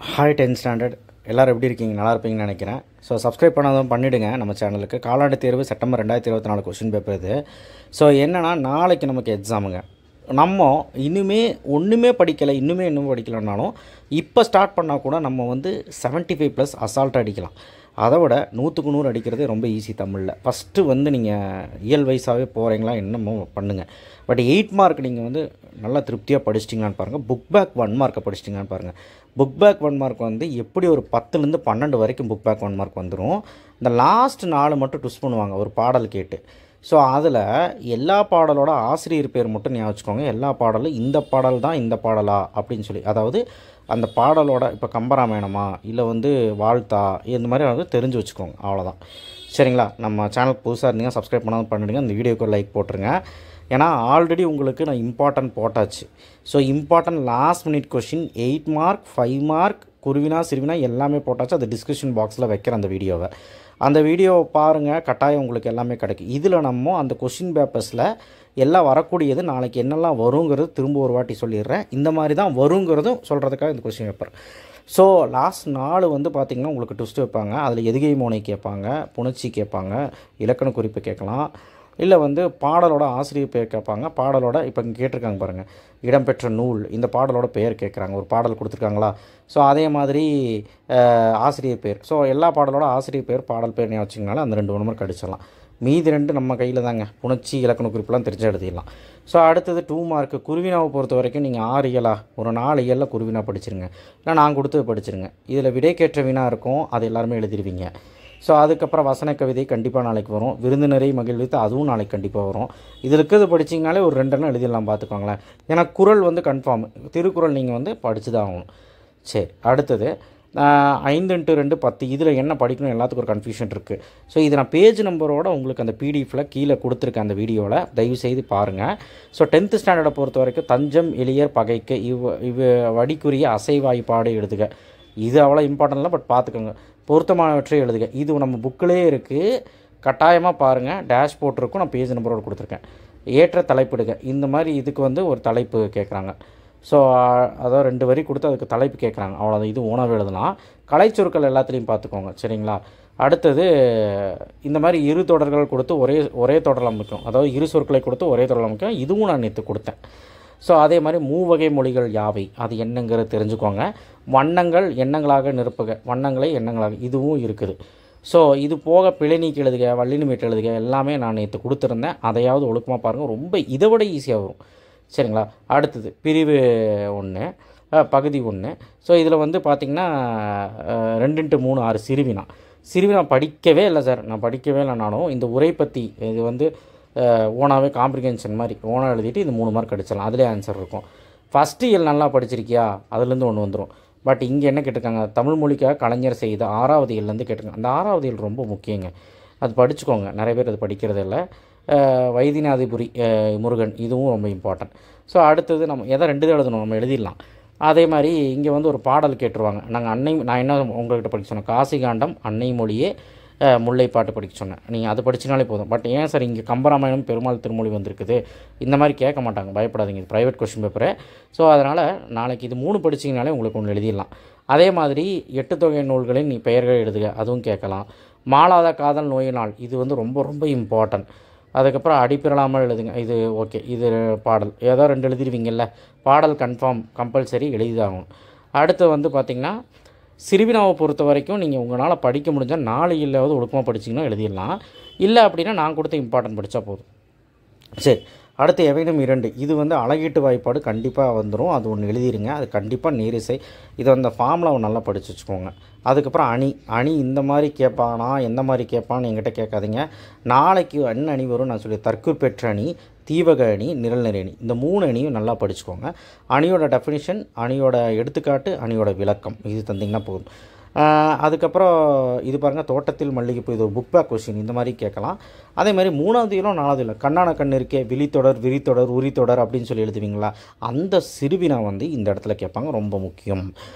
Hi 10th standard எல்லோரும் எப்படி இருக்கீங்க? நல்லா இருப்பீங்கன்னு நினைக்கிறேன். ஸோ சப்ஸ்கிரைப் பண்ணாதவங்க பண்ணிவிடுங்க நம்ம சேனலுக்கு. காலாண்டு தேர்வு செப்டம்பர் 2024 கொஸ்டின் பேப்பர் இது. ஸோ என்னென்னா நாளைக்கு நமக்கு எக்ஸாமுங்க. நம்ம ஒன்றுமே படிக்கலைன்னாலும் இப்போ ஸ்டார்ட் பண்ணால் கூட நம்ம வந்து 75+ அசால்ட்டாக அடிக்கலாம். அதை விட 100க்கு 100 அடிக்கிறது ரொம்ப ஈஸி தமிழில். ஃபஸ்ட்டு வந்து நீங்கள் இயல் வைஸாகவே போகிறீங்களா என்னமோ பண்ணுங்கள். பட் 8 மார்க் நீங்கள் வந்து நல்லா திருப்தியாக படிச்சிட்டிங்களான்னு பாருங்கள். புக் பேக் 1 மார்க்கை படிச்சிட்டிங்களான்னு பாருங்கள். புக் பேக் 1 மார்க் வந்து எப்படி ஒரு 10லேருந்து 12 வரைக்கும் புக் பேக் 1 மார்க் வந்துடும். இந்த லாஸ்ட் 4 மட்டும் ட்விஸ்ட் பண்ணுவாங்க ஒரு பாடல் கேட்டு. ஸோ அதில் எல்லா பாடலோட ஆசிரியர் பேர் மட்டும் ஞாபகம் வச்சுக்கோங்க. எல்லா பாடலும் இந்த பாடல் தான் இந்த பாடலா அப்படின்னு சொல்லி, அதாவது அந்த பாடலோட இப்போ கம்பராமாயணமா இல்லை வந்து வாழ்த்தா இந்த மாதிரி வந்து தெரிஞ்சு வச்சுக்கோங்க. அவ்வளோதான், சரிங்களா? நம்ம சேனல் புதுசாக இருந்தீங்க சப்ஸ்கிரைப் பண்ணாமல் பண்ணிவிடுங்க. இந்த வீடியோக்கு ஒரு லைக் போட்டுருங்க. ஏன்னா ஆல்ரெடி உங்களுக்கு நான் இம்பார்ட்டன்ட் போட்டாச்சு. So important last minute question 8 mark 5 mark குருவினா சிறுவினா எல்லாமே போட்டாச்சு. அது டிஸ்கிரிப்ஷன் பாக்ஸில் வைக்கிறேன் அந்த வீடியோவை. அந்த வீடியோவை பாருங்கள், கட்டாயம் உங்களுக்கு எல்லாமே கிடைக்கும். இதில் நம்ம அந்த கொஷின் பேப்பர்ஸில் எல்லாம் வரக்கூடியது நாளைக்கு என்னெல்லாம் வருங்கிறது திரும்ப ஒரு வாட்டி சொல்லிடுறேன். இந்த மாதிரி தான் வருங்கிறதும் சொல்கிறதுக்காக இந்த கொஷின் பேப்பர். ஸோ லாஸ்ட் 4 வந்து பார்த்திங்கன்னா உங்களுக்கு ட்விஸ்ட் வைப்பாங்க. அதில் எதுகை மோனை கேட்பாங்க, புணர்ச்சி கேட்பாங்க, இலக்கண குறிப்பு கேட்கலாம், இல்லை வந்து பாடலோட ஆசிரியர் பேர் கேட்பாங்க. பாடலோட இப்போ இங்கே கேட்டிருக்காங்க பாருங்கள், இடம்பெற்ற நூல், இந்த பாடலோட பெயர் கேட்குறாங்க. ஒரு பாடல் கொடுத்துருக்காங்களா? ஸோ அதே மாதிரி ஆசிரியர் பேர். ஸோ எல்லா பாடலோட ஆசிரியர் பேர் பாடல் பேர் ஞாபகம் வச்சிங்கனால அந்த 2 நம்பர் கடிச்சிடலாம். மீதி 2 நம்ம கையில் தாங்க. புணர்ச்சி இலக்கண குறிப்பெலாம் தெரிஞ்சு எழுதிடலாம். ஸோ அடுத்தது 2 மார்க்கு குருவினாவை பொறுத்த வரைக்கும் நீங்கள் 6 இயலா ஒரு 4 இயலில் குருவினா படிச்சிருங்க. இல்லை நான் கொடுத்தது படிச்சிருங்க. இதில் விடைக்கேற்ற வினா இருக்கும், அது எல்லாருமே எழுதிடுவீங்க. ஸோ அதுக்கப்புறம் வசன கவிதை கண்டிப்பாக நாளைக்கு வரும். விருந்தினரை மகிழ்வித்து அதுவும் நாளைக்கு கண்டிப்பாக வரும். இதில் இருக்கிறது படிச்சிங்கனாலே ஒரு 2 எழுதிடலாம் பார்த்துக்கோங்களேன். ஏன்னா குறள் வந்து கன்ஃபார்ம், திருக்குறள் நீங்கள் வந்து படித்து தான் ஆகணும். சரி, அடுத்தது 5x2 10. இதில் என்ன படிக்கணும் எல்லாத்துக்கும் ஒரு கன்ஃபியூஷன் இருக்குது. ஸோ இது நான் பேஜ் நம்பரோட உங்களுக்கு அந்த பிடிஎஃபில் கீழே கொடுத்துருக்கேன் அந்த வீடியோவில், தயவுசெய்து பாருங்கள். ஸோ 10th ஸ்டாண்டர்டை பொறுத்த வரைக்கும் தஞ்சம் எளியர் பகைக்கு வடிக்குரிய அசைவாய்ப்பாடு எழுதுக. இது அவ்வளோ இம்பார்ட்டன்ட் இல்லை, பட் பார்த்துக்கோங்க. பொருத்தமானவற்றை எழுதுக. இது நம்ம புக்கிலே இருக்குது, கட்டாயமாக பாருங்கள். டேஷ் போட்டிருக்கும், நான் பேஜ் நம்பரோடு கொடுத்துருக்கேன். ஏற்ற தலைப்பிடுக. இந்த மாதிரி இதுக்கு வந்து ஒரு தலைப்பு கேட்குறாங்க. ஸோ அதாவது 2 வரி கொடுத்து அதுக்கு தலைப்பு கேட்குறாங்க. அவ்வளோதான். இது உணவு எழுதலாம். கலைச்சொற்கள் எல்லாத்துலேயும் பார்த்துக்கோங்க, சரிங்களா? அடுத்தது இந்த மாதிரி இரு தொடர்கள் கொடுத்து ஒரே தொடரில் அமைக்கும், அதாவது இரு சொற்களை கொடுத்து ஒரே தொடரில் அமைக்கும். இதுவும் நான் நேற்று கொடுத்தேன். ஸோ அதே மாதிரி மூவகை மொழிகள் யாவை, அது என்னங்கிறது தெரிஞ்சுக்கோங்க. வண்ணங்கள் எண்ணங்களாக நிரப்புக, வண்ணங்களை எண்ணங்களாக, இதுவும் இருக்குது. ஸோ இது போக பிழை நீக்கி எழுதுக, வள்ளினிமேட்டு எழுதுக, எல்லாமே நான் நேற்று கொடுத்துருந்தேன். அதையாவது ஒழுக்கமாக பாருங்கள், ரொம்ப இதை விட ஈஸியாக வரும், சரிங்களா? அடுத்தது பிரிவு 1 பகுதி 1. ஸோ இதில் வந்து பார்த்திங்கன்னா 2x3 6 சிறுவினா படிக்கவே இல்லை சார், நான் படிக்கவே இல்லைனாலும் இந்த உரை பற்றி இது வந்து ஓனாகவே காம்ப்ரிகென்ஷன் மாதிரி ஓனாக எழுதிட்டு இது 3 மார்க் அடிச்சிடலாம். அதிலே ஆன்சர் இருக்கும். ஃபஸ்ட்டு இயல் நல்லா படிச்சிருக்கியா, அதுலேருந்து ஒன்று வந்துடும். பட் இங்கே என்ன கேட்டிருக்காங்க, தமிழ் மொழிக்காக கலைஞர் செய்த 6வது இயல்லேருந்து கேட்டிருக்காங்க. அந்த 6வது இயல் ரொம்ப முக்கியங்க, அது படிச்சுக்கோங்க. நிறைய பேர் அது படிக்கிறது இல்லை. வைத்தியநாதிபுரி முருகன், இதுவும் ரொம்ப இம்பார்ட்டன்ட். ஸோ அடுத்தது நம்ம எதை 2 தான் எழுதணும், நம்ம எழுதிடலாம். அதே மாதிரி இங்கே வந்து ஒரு பாடல் கேட்டுருவாங்க. நான் என்ன உங்கள்கிட்ட படிக்க சொன்னேன், காசிகாண்டம் அன்னை மொழியே முல்லைப்பாட்டு படிக்க சொன்னேன். நீங்கள் அது படிச்சினாலே போதும். பட் ஏன் சார் இங்கே கம்பராமாயணம் பெருமாள் திருமொழி வந்திருக்குது, இந்த மாதிரி கேட்க மாட்டாங்க, பயப்படாதீங்க. இது ப்ரைவேட் கொஸ்டின் பேப்பரு. ஸோ அதனால் நாளைக்கு இது 3 படிச்சிங்கனாலே உங்களுக்கு ஒன்று எழுதிடலாம். அதே மாதிரி 8 தொகை நூல்களின் பெயர்கள் எழுதுக, அதுவும் கேட்கலாம். மாளாத காதல் நோயினால், இது வந்து ரொம்ப ரொம்ப இம்பார்ட்டன்ட். அதுக்கப்புறம் அடிப்பிரலாமல் எழுதுங்க, இது ஓகே. இது பாடல் ஏதோ 2 எழுதிடுவீங்கல்ல, பாடல் கம்பல்சரி எழுதிதாகும். அடுத்து வந்து பார்த்திங்கன்னா சிறுவினாவை பொறுத்த வரைக்கும் நீங்கள் உங்களால் படிக்க முடிஞ்சால் 4 இல்லாவது ஒழுக்கமாக படிச்சிங்கன்னா எழுதிடலாம். இல்லை அப்படின்னா நான் கொடுத்த இம்பார்ட்டன்ட் படித்தா போதும். சரி, அடுத்து எவைனும் 2. இது வந்து அழகீட்டு வாய்ப்பாடு கண்டிப்பாக வந்துடும், அது ஒன்று எழுதிடுங்க. அது கண்டிப்பாக நேரிசை. இதை அந்த ஃபார்மில் நல்லா படித்து வச்சுக்கோங்க. அதுக்கப்புறம் அணி இந்த மாதிரி கேட்பானா எந்த மாதிரி கேட்பான்னு என்கிட்ட கேட்காதீங்க. நாளைக்கு என்ன அணி வரும் நான் சொல்லி, தற்குறிப்பெற்ற அணி, தீவக அணி, நிரல்நிறை அணி, இந்த 3 அணியும் நல்லா படிச்சுக்கோங்க. அணியோட டெஃபினிஷன், அணியோட எடுத்துக்காட்டு, அணியோட விளக்கம், இது தந்திங்கன்னா போதும். அதுக்கப்புறம் இது பாருங்கள், தோட்டத்தில் மல்லிகைப்பூ, இது ஒரு புக் பேக் கொஸ்டின், இந்த மாதிரி கேட்கலாம். அதே மாதிரி 3வது இயலும் 4வது இயலும் கண்ணான கண் இருக்கே, விழித்தொடர் விரித்தொடர் உரித்தொடர் அப்படின்னு சொல்லி எழுதுவீங்களா, அந்த சிறுவினா வந்து இந்த இடத்துல கேட்பாங்க, ரொம்ப முக்கியம்.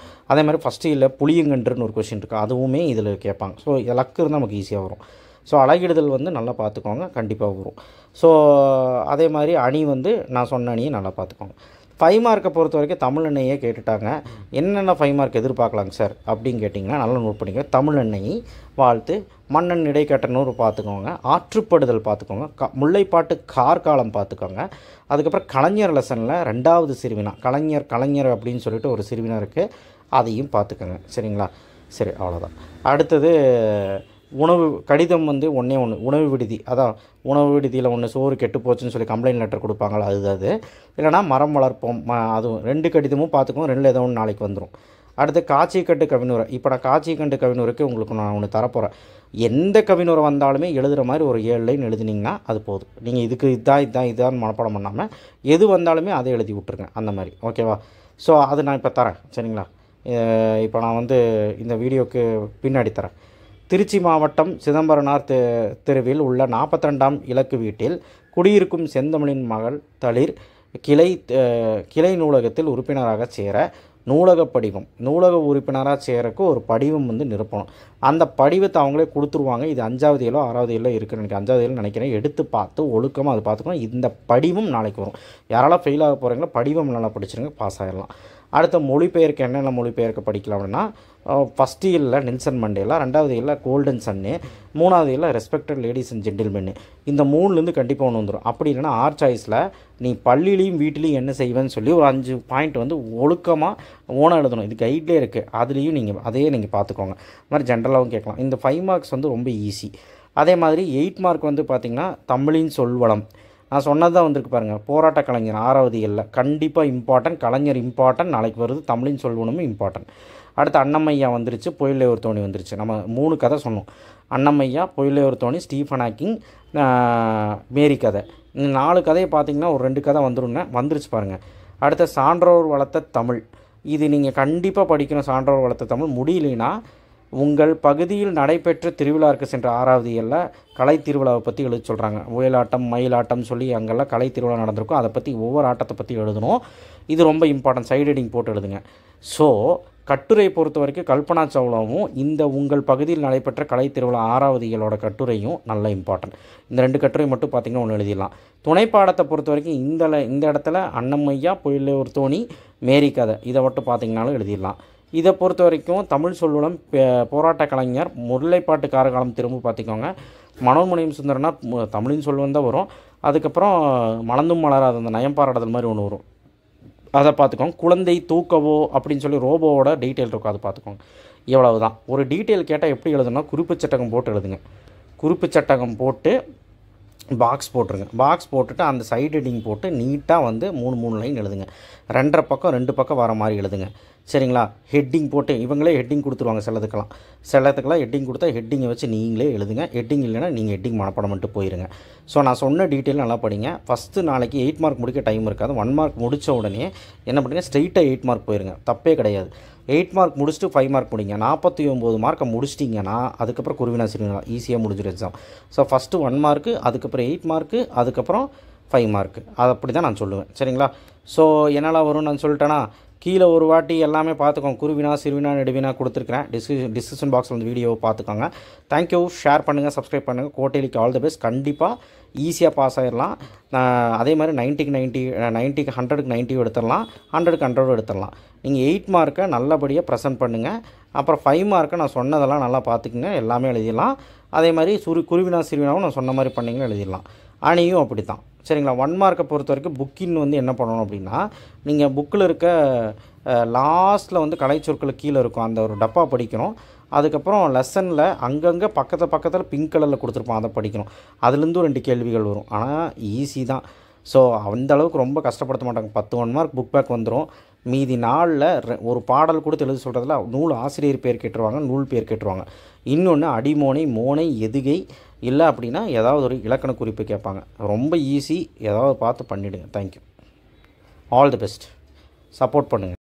அதே மாதிரி ஃபஸ்ட்டு இல்லை புளியங்கன்றுன்னு ஒரு கொஸ்டின் இருக்குது, அதுவுமே இதில் கேட்பாங்க. ஸோ லக்கு இருந்தால் நமக்கு ஈஸியாக வரும். ஸோ அழகிடுதல் வந்து நல்லா பார்த்துக்கோங்க, கண்டிப்பாக வரும். ஸோ அதே மாதிரி அணி வந்து நான் சொன்ன அணியை நல்லா பார்த்துக்கோங்க. 5 மார்க்கை பொறுத்த வரைக்கும் தமிழ் எண்ணெயே கேட்டுட்டாங்க. என்னென்ன 5 மார்க் எதிர்பார்க்கலாங்க சார் அப்படின்னு கேட்டிங்கன்னா நல்லா நோட் பண்ணிக்கோங்க. தமிழ் எண்ணெய், வாழ்த்து, மன்னன் இடைக்கட்டனூர் பார்த்துக்கோங்க, ஆற்றுப்படுதல் பார்த்துக்கோங்க, முல்லைப்பாட்டு கார்காலம் பார்த்துக்கோங்க. அதுக்கப்புறம் கலைஞர் லெசனில் 2வது சிறுவினா கலைஞர் அப்படின்னு சொல்லிட்டு ஒரு சிறுவினா இருக்குது, அதையும் பார்த்துக்கோங்க. சரிங்களா? சரி, அவ்வளோதான். அடுத்தது உணவு கடிதம் வந்து ஒன்றே ஒன்று, உணவு விடுதி. அதான் உணவு விடுதியில் ஒன்று சோறு கெட்டு போச்சுன்னு சொல்லி கம்ப்ளைண்ட் லெட்டர் கொடுப்பாங்களா, அது இல்லைனா மரம் வளர்ப்போம், அதுவும் 2 கடிதமும் பார்த்துக்கோங்க. 2ல் ஏதோ ஒன்று நாளைக்கு வந்துடும். அடுத்து காட்சிக்கட்டு கவினுரை. இப்போ நான் காட்சிக்கட்டு கவினுரைக்கு உங்களுக்கு நான் ஒன்று தரப்போகிறேன். எந்த கவினுரை வந்தாலுமே எழுதுகிற மாதிரி ஒரு 7 லைன் எழுதினீங்கன்னா அது போதும். நீங்கள் இதுக்கு இதான் மனப்பாடம் பண்ணாமல் எது வந்தாலுமே அதை எழுதி விட்ருங்க, அந்த மாதிரி. ஓகேவா? ஸோ அது நான் இப்போ தரேன். சரிங்களா? இப்போ நான் வந்து இந்த வீடியோக்கு பின்னாடி தரேன். திருச்சி மாவட்டம் சிதம்பரனார் தெருவில் உள்ள 42ஆம் இலக்கு வீட்டில் குடியிருக்கும் செந்தமிழின் மகள் தளிர் கிளை நூலகத்தில் உறுப்பினராக சேர நூலக உறுப்பினராக சேரக்கு ஒரு படிவம் வந்து நிரப்பணும். அந்த படிவத்தை அவங்களே கொடுத்துருவாங்க. இது 5வது இயலோ 6வது இயலோ இருக்குன்னு எனக்கு 5வது இயலோ நினைக்கிறேன். எடுத்து பார்த்து ஒழுக்கமாக அது பார்த்துக்கணும். இந்த படிவம் நாளைக்கு வரும். யாரெல்லாம் ஃபெயில் ஆக போகிறீங்களோ படிவம் நல்லா படிச்சிருங்க, பாஸ் ஆகிடலாம். அடுத்த மொழிபெயர்க்க என்னென்ன மொழிபெயர்க்க படிக்கலாம் அப்படின்னா, ஃபஸ்ட் இயரில் நெல்சன் மண்டேலா, 2வது இயரில் கோல்டன் சன்னு, 3வது இயரில் ரெஸ்பெக்டட் லேடிஸ் அண்ட் ஜென்டில்மென்னு. இந்த 3லேருந்து கண்டிப்பாக ஒன்று வந்துடும். அப்படி இல்லைனா ஆர் சாய்ஸில் நீ பள்ளியிலையும் வீட்டிலையும் என்ன செய்வேன்னு சொல்லி ஒரு 5 பாயிண்ட் வந்து ஒழுக்கமாக ஓனாக எழுதணும். இது கைட்லேயே இருக்குது, அதுலேயும் அதையே நீங்கள் பார்த்துக்கோங்க. இது மாதிரி ஜென்ரலாகவும் கேட்கலாம். இந்த 5 மார்க்ஸ் வந்து ரொம்ப ஈஸி. அதே மாதிரி 8 மார்க் வந்து பார்த்திங்கன்னா தமிழின் சொல்வளம். நான் சொன்னது தான் வந்திருக்கு பாருங்கள். போராட்ட கலைஞர் 6வது இயலில் கண்டிப்பாக இம்பார்ட்டன்ட். கலைஞர் இம்பார்ட்டன்ட், நாளைக்கு வருது. தமிழின் சொல்வனமும் இம்பார்ட்டன்ட். அடுத்து அன்னமையா வந்துருச்சு, பொயிலே ஒரு தோணி வந்துருச்சு. நம்ம 3 கதை சொன்னோம். அன்னமையா, பொயிலே ஒரு தோணி, ஸ்டீஃபன் ஹாக்கிங், மேரி கதை. இந்த 4 கதையை பார்த்திங்கன்னா ஒரு 2 கதை வந்துருச்சு பாருங்கள். அடுத்த சான்றோர் வளர்த்த தமிழ். இது நீங்கள் கண்டிப்பாக படிக்கணும். சான்றோர் வளர்த்த தமிழ் முடியலைன்னா உங்கள் பகுதியில் நடைபெற்ற திருவிழாவுக்கு சென்ற 6வது இயலில் கலை திருவிழாவை பற்றி எழுத சொல்கிறாங்க. ஒயிலாட்டம், மயிலாட்டம் சொல்லி அங்கெல்லாம் கலை திருவிழா நடந்திருக்கும். அதை பற்றி ஒவ்வொரு ஆட்டத்தை பற்றி எழுதணும். இது ரொம்ப இம்பார்ட்டன்ட். சைடு ஹெட்டிங் போட்டு எழுதுங்க. ஸோ கட்டுரை பொறுத்த வரைக்கும் கல்பனா சாவ்லாவும் இந்த உங்கள் பகுதியில் நடைபெற்ற கலை திருவிழா 6வது இயலோட கட்டுரையும் நல்ல இம்பார்ட்டன்ட். இந்த 2 கட்டுரை மட்டும் பார்த்திங்கன்னா ஒன்று எழுதிடலாம். துணைப்பாடத்தை பொறுத்த வரைக்கும் இந்த இடத்துல அன்னமையா, பொயிலே ஒரு தோணி, மேரி கதை, இதை மட்டும் பார்த்திங்கனாலும் எழுதிடலாம். இதை பொறுத்த வரைக்கும் தமிழ் சொல்வளம், போராட்ட கலைஞர், முல்லைப்பாட்டு கார்காலம் திரும்ப பார்த்திக்கோங்க. மனோன்மணியம் சுந்தரனா தமிழின் சொல்வம் தான் வரும். அதுக்கப்புறம் மலர்ந்தும் மலராத அந்த நயம்பாராடுதல் மாதிரி ஒன்று வரும், அதை பார்த்துக்கோங்க. குழந்தை தூக்கவோ அப்படின்னு சொல்லி ரோபோவோட டீட்டெயில் இருக்கும், அதை பார்த்துக்கோங்க. இவ்வளவு தான். ஒரு டீட்டெயில் கேட்டால் எப்படி எழுதுனா குறிப்பு சட்டகம் போட்டு எழுதுங்க. குறிப்பு சட்டகம் போட்டு பாக்ஸ் போட்டுருங்க. பாக்ஸ் போட்டுட்டு அந்த சைடு ஹெட்டிங் போட்டு நீட்டாக வந்து 3 லைன் எழுதுங்க. 2.5 பக்கம் 2 பக்கம் வர மாதிரி எழுதுங்க. சரிங்களா? ஹெட்டிங் போட்டு இவங்களே ஹெட்டிங் கொடுத்துருவாங்க. சிலத்துக்கெல்லாம் ஹெட்டிங் கொடுத்தா ஹெட்டிங்கை வச்சு நீங்களே எழுதுங்க. ஹெட்டிங் இல்லைன்னா நீங்கள் ஹெட்டிங் மனப்பாடம் பண்ணிட்டு போயிருங்க. ஸோ நான் சொன்ன டீட்டெயில் நல்லா படிங்க. ஃபஸ்ட்டு நாளைக்கு 8 மார்க் முடிக்க டைம் இருக்காது. 1 மார்க் முடித்த உடனே என்ன பண்ணுங்க, ஸ்ட்ரெயிட்டாக 8 மார்க் போயிருங்க. தப்பே கிடையாது. 8 மார்க் முடிச்சுட்டு 5 மார்க் முடிங்க. 49 மார்க்கை முடிச்சிட்டிங்கன்னா அதுக்கப்புறம் குருவினா சிறுவினா ஈஸியாக முடிஞ்சிடும் எக்ஸாம். ஸோ ஃபஸ்ட்டு 1 மார்க்கு, அதுக்கப்புறம் 8 மார்க்கு, அதுக்கப்புறம் 5 மார்க்கு. அது அப்படி தான் நான் சொல்லுவேன். சரிங்களா? ஸோ என்னெல்லாம் வரும்னு நான் சொல்லிட்டேன்னா, கீழே ஒரு வாட்டி எல்லாமே பார்த்துக்கோங்க. குருவினா, சிறுவினா, நெடுவினா கொடுத்துருக்கிறேன். டிஸ்கிரிப்ஷன் பாக்ஸில் வந்து வீடியோவை பார்த்துக்கோங்க. தேங்க்யூ. ஷேர் பண்ணுங்கள், சப்ஸ்கிரைப் பண்ணுங்கள். கோட்டைலிக்கு ஆல் தி பெஸ்ட். கண்டிப்பாக ஈஸியாக பாஸ் ஆகிடலாம். அதே மாதிரி 90க்கு 100க்கு 90 எடுத்துடலாம், 100க்கு 100 எடுத்துடலாம். நீங்கள் 8 மார்க்கை நல்லபடியாக ப்ரெசென்ட் பண்ணுங்கள். அப்புறம் 5 மார்க்கை நான் சொன்னதெல்லாம் நல்லா பார்த்துக்குங்க, எல்லாமே எழுதிடலாம். அதே மாதிரி குருவினா சிறுவினாவும் நான் சொன்ன மாதிரி பண்ணிங்கன்னா எழுதிடலாம். அணியும் அப்படி தான். சரிங்களா? 1 மார்க்கை பொறுத்த வரைக்கும் புக்கின் வந்து என்ன பண்ணணும் அப்படின்னா, நீங்கள் புக்கில் இருக்க லாஸ்ட்டில் வந்து கலைச்சொற்களுக்கு கீழே இருக்கும் அந்த ஒரு டப்பா படிக்கணும். அதுக்கப்புறம் லெசனில் அங்கங்கே பக்கத்தில் பிங்க் கலரில் கொடுத்துருப்போம், அதை படிக்கணும். அதுலேருந்து 2 கேள்விகள் வரும். ஆனால் ஈஸி தான். ஸோ அந்த அளவுக்கு ரொம்ப கஷ்டப்படுத்த மாட்டாங்க. 10 1 மார்க் புக் பேக் வந்துடும். மீதி நாளில் ஒரு பாடல் கொடுத்து எழுத சொல்கிறதுல நூல் ஆசிரியர் பேர் கேட்டுருவாங்க, நூல் பேர் கேட்டுருவாங்க. இன்னொன்று அடிமோனை, மோனை, எதுகை, இல்லை அப்படின்னா ஏதாவது ஒரு இலக்கண குறிப்பு கேட்பாங்க. ரொம்ப ஈஸி. ஏதாவது பார்த்து பண்ணிவிடுங்க. Thank you. All the best. Support பண்ணுங்கள்.